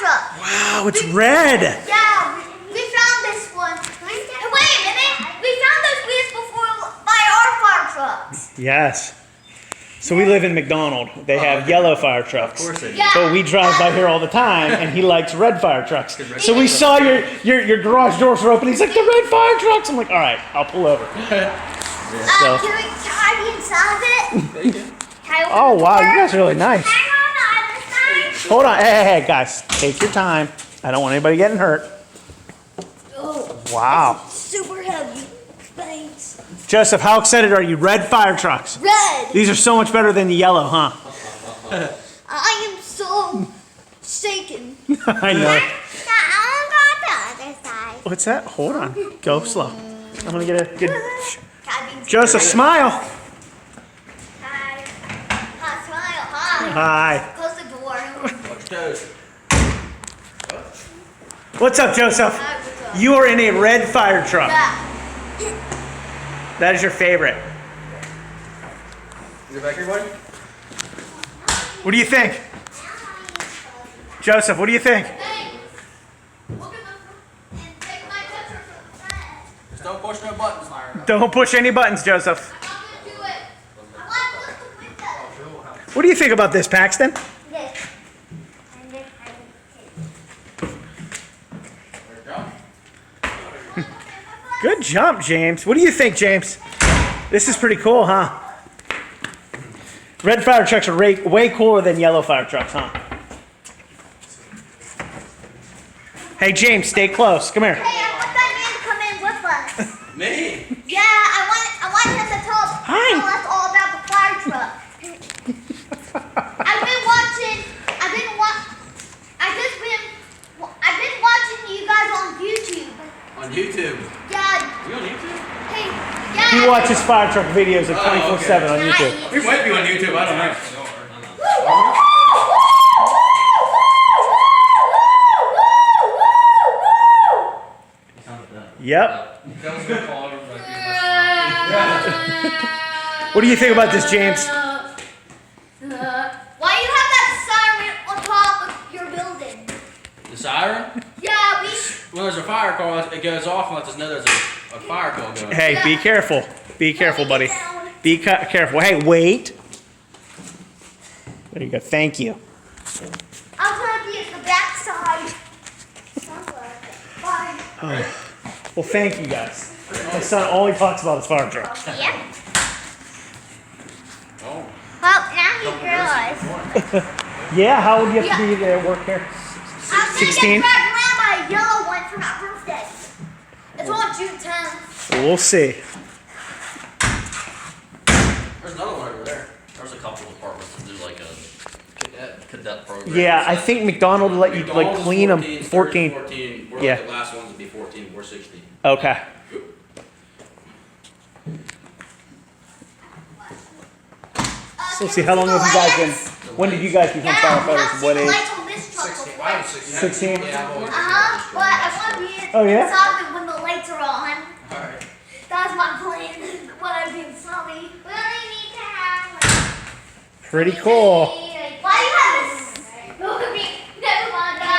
truck. Wow, it's red. Yeah, we found this one. Wait a minute. We found those wheels before by our fire trucks. Yes. So we live in McDonald. They have yellow fire trucks. Of course they do. Yeah. So we drive by here all the time, and he likes red fire trucks. So we saw your garage doors were open. He's like, the red fire trucks. I'm like, all right, I'll pull over. So. Can I be inside it? Can I open Oh the wow, door? you guys are really nice. Hang on the other side. Hold on, hey, guys, take your time. I don't want anybody getting hurt. Oh, Wow. super heavy. Thanks. Joseph, how excited are you? Red fire trucks. Red. These are so much better than the yellow, huh? I am so shaken. I know. I got the other side. What's that? Hold on. Go slow. I'm gonna get a good. Can I be Joseph, smile. Hi. Hi, smile. Hi. Hi. Close the door. Watch your toes. What's up, Joseph? Hi, what's up? You are in a red fire truck. Yeah. That is your favorite. Is it back here, buddy? What do you think? Joseph, what do you think? Hey. Look at the and take my picture from the front. Just don't push no buttons, Myron. Don't push any buttons, Joseph. I'm not gonna do it. I want to look the window. What do you think about this, Paxton? This. And this. Good jump, James. What do you think, James? This is pretty cool, huh? Red fire trucks are way cooler than yellow fire trucks, huh? Hey, James, stay close. Come here. Hey, I want that man to come in with us. Me? Yeah, I want him to tell Hi. us all about the fire truck. I've been watching you guys on YouTube. On YouTube. Yeah, We on YouTube? hey, yeah. He watches fire truck videos of 24/7 on YouTube. We might be on YouTube, I don't know. Yep. What do you think about this, James? Why you have that siren on top of your building? The siren? Yeah, When there's a fire call, it goes off and lets us know there's a fire call going. Hey, be careful. Be careful, buddy. Be careful. Hey, wait. There you go. Thank you. I'm gonna be at the back side. Bye. Oh. Well, thank you guys. My son all he talks about is fire truck. Yep. Oh. Well, now he realized. Yeah, how old do you have to be to work here? I'm 16? gonna get dragged around by a yellow one for my birthday. It's on June 10th. We'll see. There's another one over there. There's a couple of apartments that do like a cadet program. Yeah, I think McDonald let you like clean them 14. 14. We're Yeah. like the last ones to be 14. We're 16. Okay. So let's see, how long have you guys been? When did you guys become firefighters? What age? 16? But I want to be Oh, yeah? inside when the lights are on. Alright. That's my plan. When I be inside, we really need to have. Pretty cool.